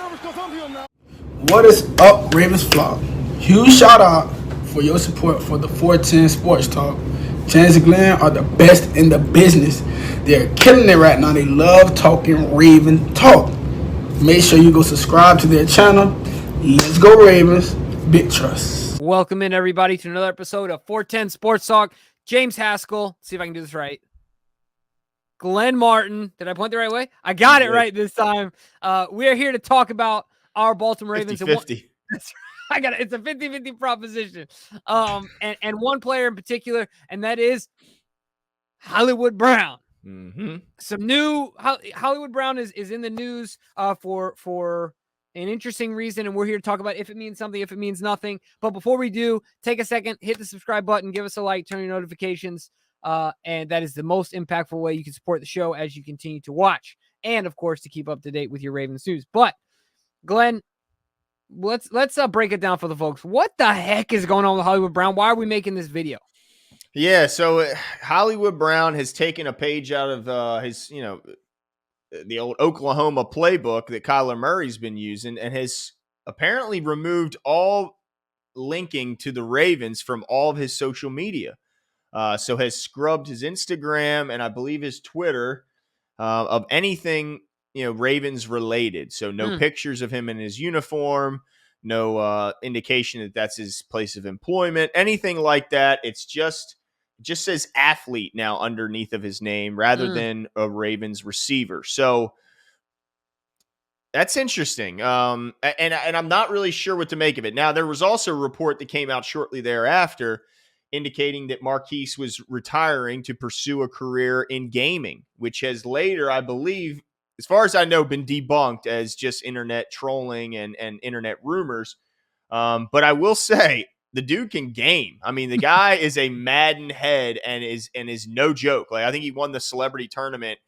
What is up, Ravens Flock? Huge shout out for your support for the 410 Sports Talk. James and Glenn are the best in the business. They're killing it right now. They love talking Raven talk. Make sure you go subscribe to their channel. Let's go Ravens. Big trust. Welcome in, everybody, to another episode of 410 Sports Talk. James Haskell. See if I can do this right. Glenn Martin. Did I point the right way? I got it right this time. We are here to talk about our Baltimore Ravens. 50-50. I got it. It's a 50-50 proposition. And one player in particular, and that is Hollywood Brown. Mm-hmm. Some new Hollywood Brown is in the news for an interesting reason, and we're here to talk about if it means something, if it means nothing. But before we do, take a second, hit the subscribe button, give us a like, turn your notifications, and that is the most impactful way you can support the show as you continue to watch, and of course to keep up to date with your Ravens news. But Glenn, let's break it down for the folks. What the heck is going on with Hollywood Brown? Why are we making this video? Yeah, so Hollywood Brown has taken a page out of his, the old Oklahoma playbook that Kyler Murray's been using, and has apparently removed all linking to the Ravens from all of his social media. So has scrubbed his Instagram and I believe his Twitter of anything, Ravens related. So no pictures of him in his uniform, no indication that that's his place of employment, anything like that. It's just says athlete now underneath of his name rather than a Ravens receiver. So that's interesting. And I'm not really sure what to make of it. Now, there was also a report that came out shortly thereafter indicating that Marquise was retiring to pursue a career in gaming, which has later, I believe, as far as I know, been debunked as just internet trolling and internet rumors. But I will say, the dude can game. I mean, the guy is a Madden head and is no joke. Like, I think he won the celebrity tournament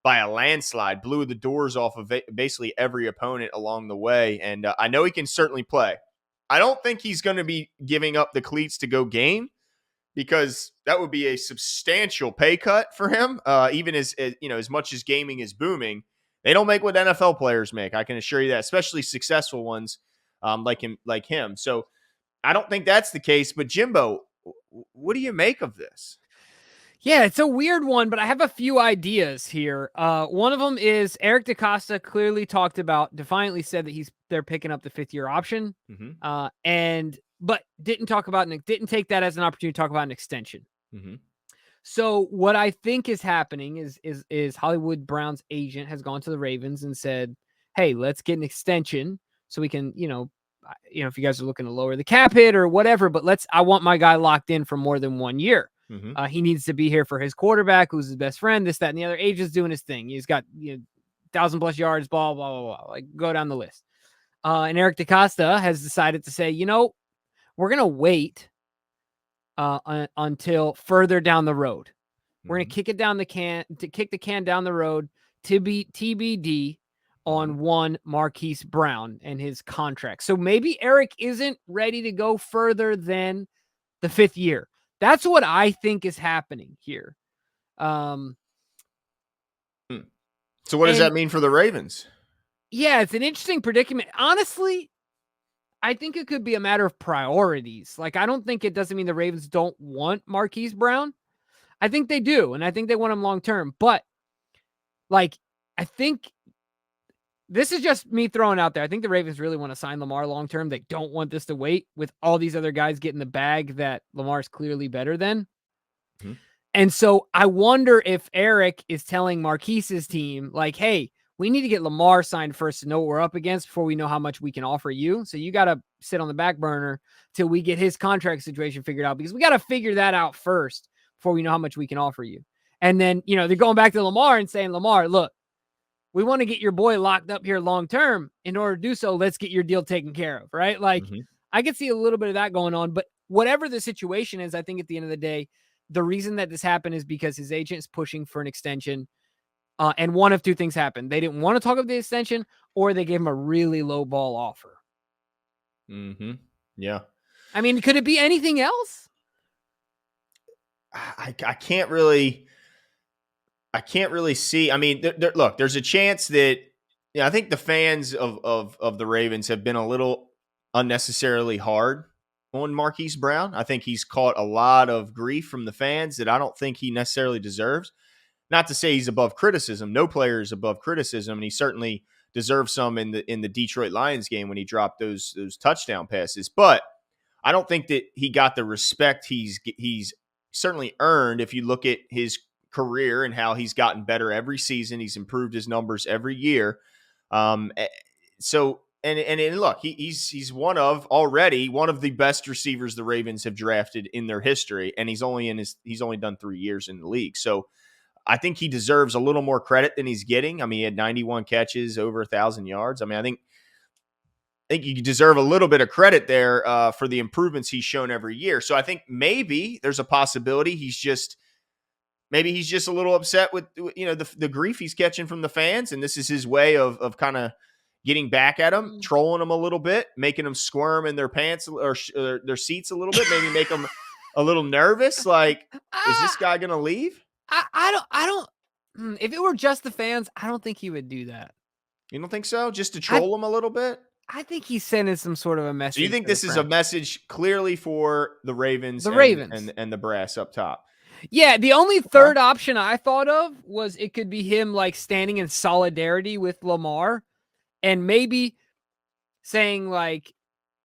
by a landslide, blew the doors off of basically every opponent along the way. And I know he can certainly play. I don't think he's going to be giving up the cleats to go game, because that would be a substantial pay cut for him. Even as much as gaming is booming, they don't make what NFL players make. I can assure you that, especially successful ones like him. So I don't think that's the case. But Jimbo, what do you make of this? Yeah, it's a weird one, but I have a few ideas here. One of them is Eric DeCosta clearly defiantly said that they're picking up the 5th-year option, but didn't take that as an opportunity to talk about an extension. Mm-hmm. So what I think is happening is Hollywood Brown's agent has gone to the Ravens and said, "Hey, let's get an extension so we can, if you guys are looking to lower the cap hit or whatever, but I want my guy locked in for more than 1 year. Mm-hmm. He needs to be here for his quarterback, who's his best friend, this, that, and the other. Agent's doing his thing. He's got 1,000+ yards, blah, blah, blah, blah. Like, go down the list. And Eric DeCosta has decided to say, we're going to wait until further down the road. We're going to kick the can down the road to be TBD on one Marquise Brown and his contract. So maybe Eric isn't ready to go further than the 5th year. That's what I think is happening here. So what does that mean for the Ravens? Yeah, it's an interesting predicament. Honestly, I think it could be a matter of priorities. Like, I don't think it doesn't mean the Ravens don't want Marquise Brown. I think they do, and I think they want him long term. But, I think this is just me throwing out there. I think the Ravens really want to sign Lamar long term. They don't want this to wait with all these other guys getting the bag that Lamar's clearly better than. Mm-hmm. And so I wonder if Eric is telling Marquise's team, hey, we need to get Lamar signed first to know what we're up against before we know how much we can offer you. So you got to sit on the back burner till we get his contract situation figured out, because we got to figure that out first before we know how much we can offer you. And then, they're going back to Lamar and saying, Lamar, look, we want to get your boy locked up here long term. In order to do so, let's get your deal taken care of, right? I could see a little bit of that going on. But whatever the situation is, I think at the end of the day, the reason that this happened is because his agent is pushing for an extension. And one of two things happened. They didn't want to talk about the extension, or they gave him a really low ball offer. Mm-hmm. Yeah. I mean, could it be anything else? I can't really see. I mean, look, there's a chance that Yeah, I think the fans of the Ravens have been a little unnecessarily hard on Marquise Brown. I think he's caught a lot of grief from the fans that I don't think he necessarily deserves. Not to say he's above criticism. No player is above criticism, and he certainly deserves some in the Detroit Lions game when he dropped those touchdown passes. But I don't think that he got the respect he's certainly earned. If you look at his career and how he's gotten better every season, he's improved his numbers every year. So and look, he's one of the best receivers the Ravens have drafted in their history, and he's only done 3 years in the league. So I think he deserves a little more credit than he's getting. I mean, he had 91 catches, over 1,000 yards. I mean, I think you deserve a little bit of credit there for the improvements he's shown every year. So I think maybe there's a possibility he's just a little upset with the grief he's catching from the fans, and this is his way of kind of getting back at them, trolling them a little bit, making them squirm in their pants or their seats a little bit, maybe make them a little nervous. Like, is this guy going to leave? I don't. If it were just the fans, I don't think he would do that. You don't think so? Just to troll them a little bit? I think he's sending some sort of a message. So you think this is a message clearly for the Ravens, and the brass up top? Yeah, the only third option I thought of was it could be him like standing in solidarity with Lamar and maybe saying like,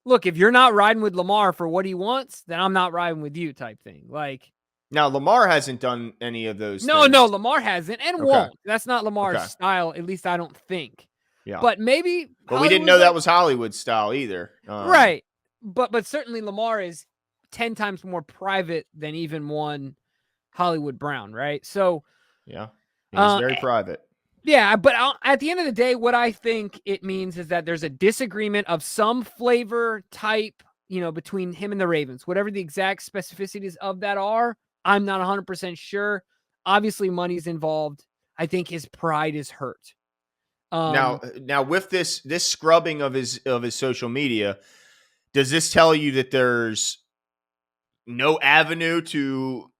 look, if you're not riding with Lamar for what he wants, then I'm not riding with you type thing. Like, now, Lamar hasn't done any of those things. No, Lamar hasn't and won't. That's not Lamar's style, at least I don't think. Yeah. But maybe But we didn't know that was Hollywood style either. Right. But certainly Lamar is 10 times more private than even one Hollywood Brown, right? So yeah, he's very private. Yeah, but at the end of the day, what I think it means is that there's a disagreement of some flavor type, between him and the Ravens. Whatever the exact specificities of that are, I'm not 100% sure. Obviously, money's involved. I think his pride is hurt. Now with this scrubbing of his social media, does this tell you that there's no avenue to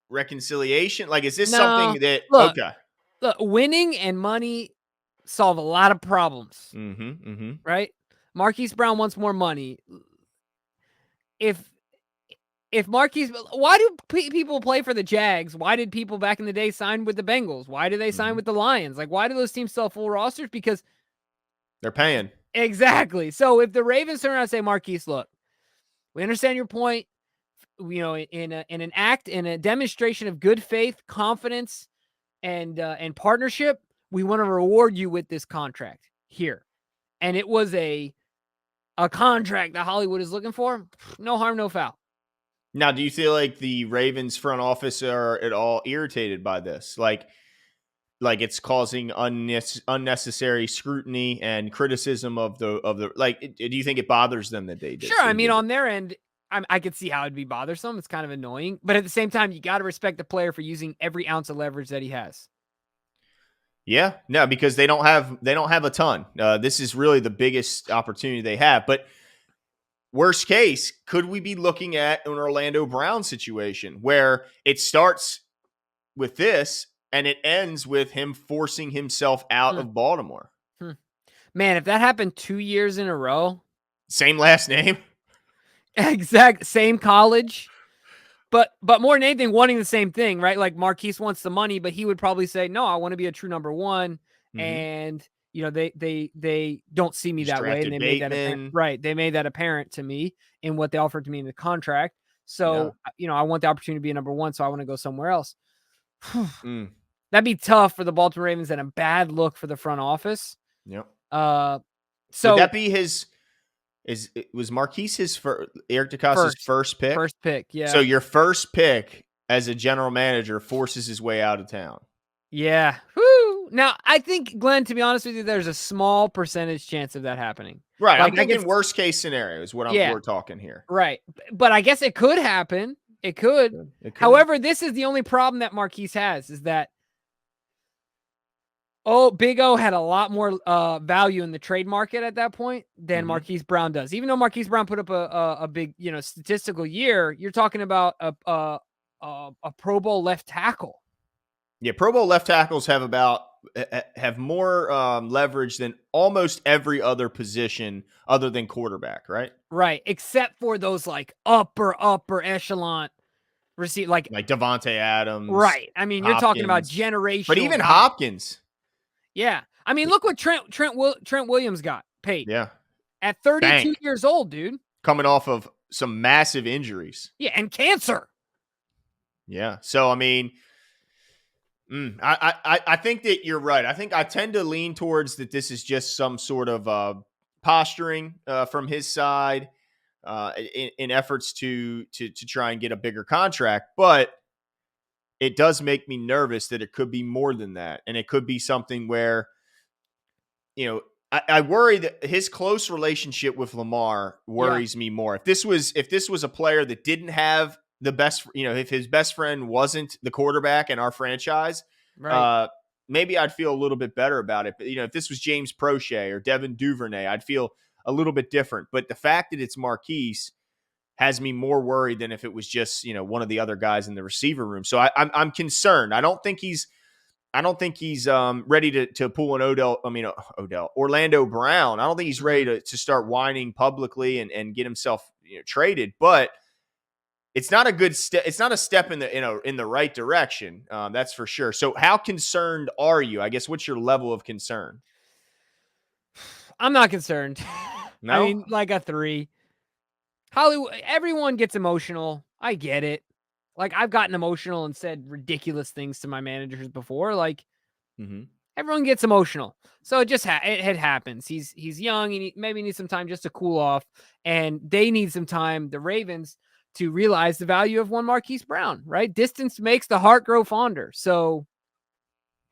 reconciliation? Like, is this something that look, winning and money solve a lot of problems, right? Marquise Brown wants more money. If Marquise, why do people play for the Jags? Why did people back in the day sign with the Bengals? Why do they sign with the Lions? Like, why do those teams sell full rosters? Because they're paying. Exactly. So if the Ravens turn around and say, Marquise, look, we understand your point. In an act, in a demonstration of good faith, confidence, and partnership, we want to reward you with this contract here. And it was a contract that Hollywood is looking for. No harm, no foul. Now, do you feel like the Ravens front office are at all irritated by this? Like it's causing unnecessary scrutiny and criticism of the like. Do you think it bothers them that they did? Sure. I mean, on their end, I could see how it'd be bothersome. It's kind of annoying, but at the same time, you got to respect the player for using every ounce of leverage that he has. Yeah, no, because they don't have a ton. This is really the biggest opportunity they have. But worst case, could we be looking at an Orlando Brown situation where it starts with this and it ends with him forcing himself out of Baltimore? Man, if that happened 2 years in a row, same last name, same college. But more than anything, wanting the same thing, right? Like Marquise wants the money, but he would probably say, "No, I want to be a true number one." And they don't see me that way, and they made that apparent. Right? They made that apparent to me in what they offered to me in the contract. So I want the opportunity to be a number one, so I want to go somewhere else. That'd be tough for the Baltimore Ravens and a bad look for the front office. Yep. So would that be his? Was Marquise Eric DeCosta's first pick? First pick, yeah. So your first pick as a general manager forces his way out of town. Yeah. Woo. Now, I think, Glenn, to be honest with you, there's a small percentage chance of that happening. Right. Like, I'm thinking worst case scenario is what we're talking here. Right. But I guess it could happen. It could. However, this is the only problem that Marquise has is that Big O had a lot more value in the trade market at that point than Marquise Brown does. Even though Marquise Brown put up a big, statistical year, you're talking about a Pro Bowl left tackle. Yeah, Pro Bowl left tackles have about have more leverage than almost every other position other than quarterback, right? Right. Except for those like upper echelon receive like Like Devontae Adams, right. I mean, you're talking about Hopkins, but generational even guys. Hopkins. Yeah. I mean, look what Trent Williams got paid. Yeah. At 32 Bank. years old, dude. Coming off of some massive injuries. Yeah, and cancer. Yeah. So, I mean, I think that you're right. I think I tend to lean towards that this is just some sort of posturing from his side in efforts to try and get a bigger contract. But it does make me nervous that it could be more than that. And it could be something where, I worry that his close relationship with Lamar worries me more. If this was a player that didn't have the best, if his best friend wasn't the quarterback in our franchise, right. Maybe I'd feel a little bit better about it. But, if this was James Prochet or Devin Duvernay, I'd feel a little bit different. But the fact that it's Marquise has me more worried than if it was just, one of the other guys in the receiver room. So I'm concerned. I don't think he's ready to pull an Orlando Brown. I don't think he's ready to start whining publicly and get himself traded. But it's not a good step. It's not a step in the right direction. That's for sure. So how concerned are you? I guess what's your level of concern? I'm not concerned. No? I mean, like a 3. Hollywood, everyone gets emotional. I get it. Like, I've gotten emotional and said ridiculous things to my managers before. Like, everyone gets emotional. So it just it happens. He's young. He maybe needs some time just to cool off. And they need some time, the Ravens, to realize the value of one Marquise Brown, right? Distance makes the heart grow fonder. So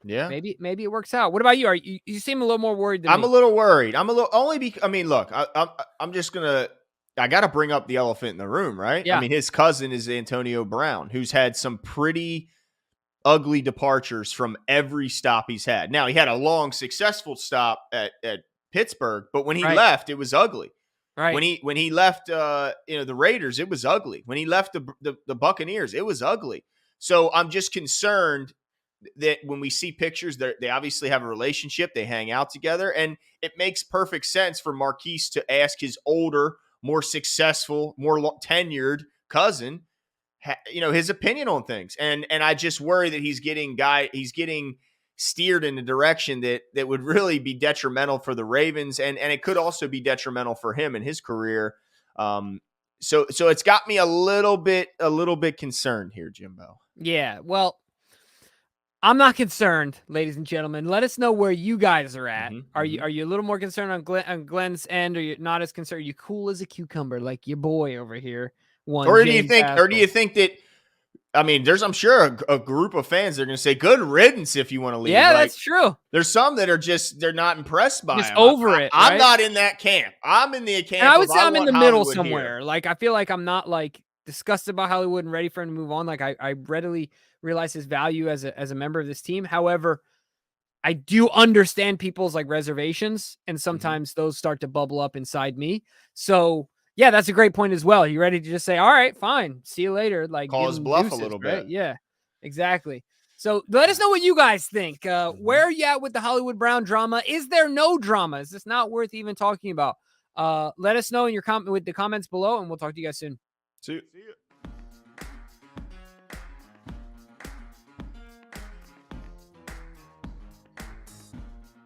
yeah, maybe it works out. What about you? You seem a little more worried than me. I'm a little worried. I'm a little only because look, I'm just gonna. I got to bring up the elephant in the room, right? Yeah. I mean, his cousin is Antonio Brown, who's had some pretty ugly departures from every stop he's had. Now, he had a long, successful stop at Pittsburgh, but when he left, it was ugly. Right. When he left, the Raiders, it was ugly. When he left the Buccaneers, it was ugly. So I'm just concerned that when we see pictures, they obviously have a relationship. They hang out together, and it makes perfect sense for Marquise to ask his older, more successful, more tenured cousin, his opinion on things. And I just worry that he's getting steered in a direction that would really be detrimental for the Ravens. And it could also be detrimental for him in his career. So it's got me a little bit concerned here, Jimbo. Yeah. Well, I'm not concerned, ladies and gentlemen. Let us know where you guys are at. Are you a little more concerned on Glenn's end, or you're not as concerned? Are you cool as a cucumber, like your boy over here? Or do you think that? I mean, there's I'm sure a group of fans that are going to say, "Good riddance" if you want to leave. Yeah, that's true. There's some that are they're not impressed by just him. over it. I'm not in that camp. I'm in the camp. And I would say I'm in the middle Hollywood somewhere. Here. Like, I feel like I'm not like disgusted about Hollywood and ready for him to move on. Like, I readily realize his value as a member of this team. However, I do understand people's like reservations, and sometimes those start to bubble up inside me. So yeah, that's a great point as well. You ready to just say, all right, fine, see you later? Like, call his bluff a little bit. Yeah, exactly. So let us know what you guys think. Where are you at with the Hollywood Brown drama? Is there no drama? Is this not worth even talking about? Let us know in your with the comments below, and we'll talk to you guys soon. See you.